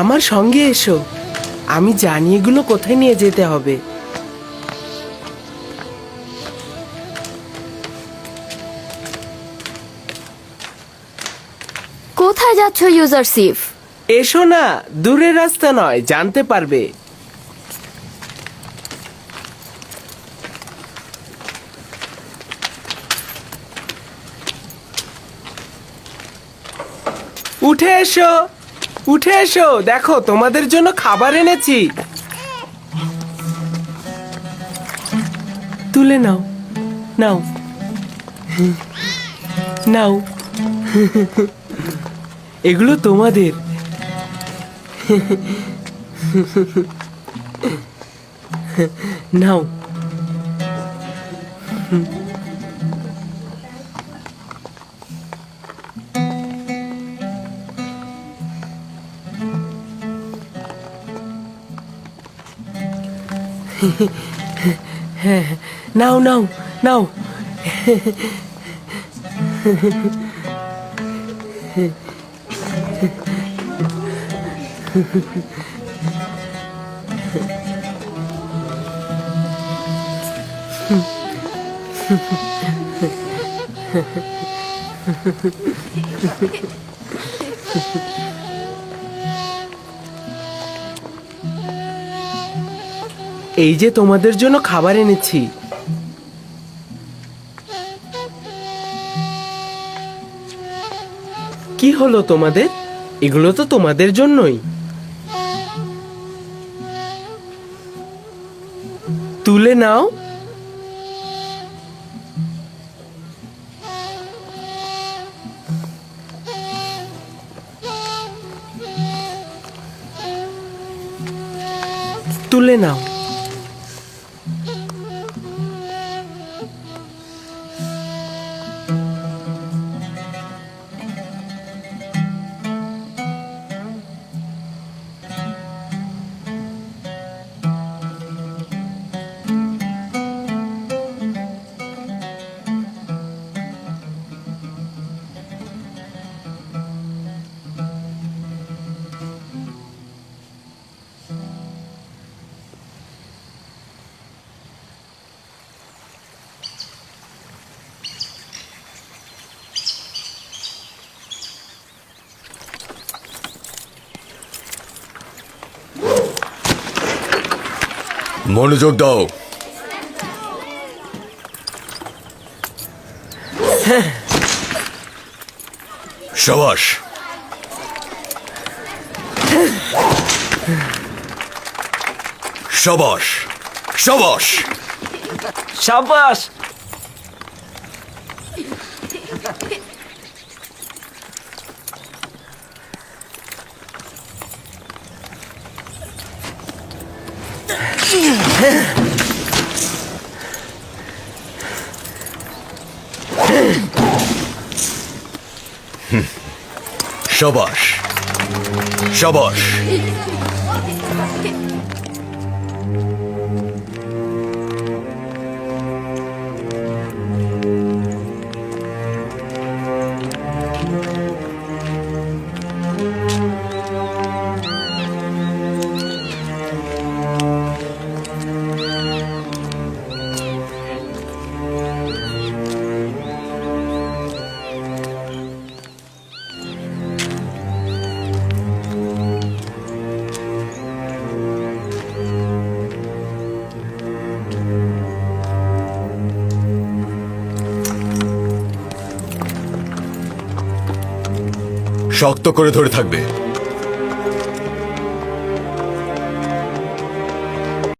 আমার সঙ্গে এসো, আমি জানি এগুলো কোথায় নিয়ে যেতে হবে। কোথায় যাচ্ছ ইউজারশিপ? এসো না, দূরের রাস্তা নয়, জানতে পারবে। উঠে এসো, উঠে এসো, দেখো তোমাদের জন্য খাবার এনেছি। তুলে নাও, নাও, নাও, এগুলো তোমাদের। নাও। নাও, নাও, নাও। এই যে তোমাদের জন্য খাবার এনেছি। কি হলো তোমাদের? এগুলো তো তোমাদের জন্যই। তুলে নাও। তুলে নাও। মনোযোগ দাও। শাবাশ, শাবাশ, শাবাশ, সাবাস। শাবাশ, শাবাশ। শক্ত করে ধরে থাকবে।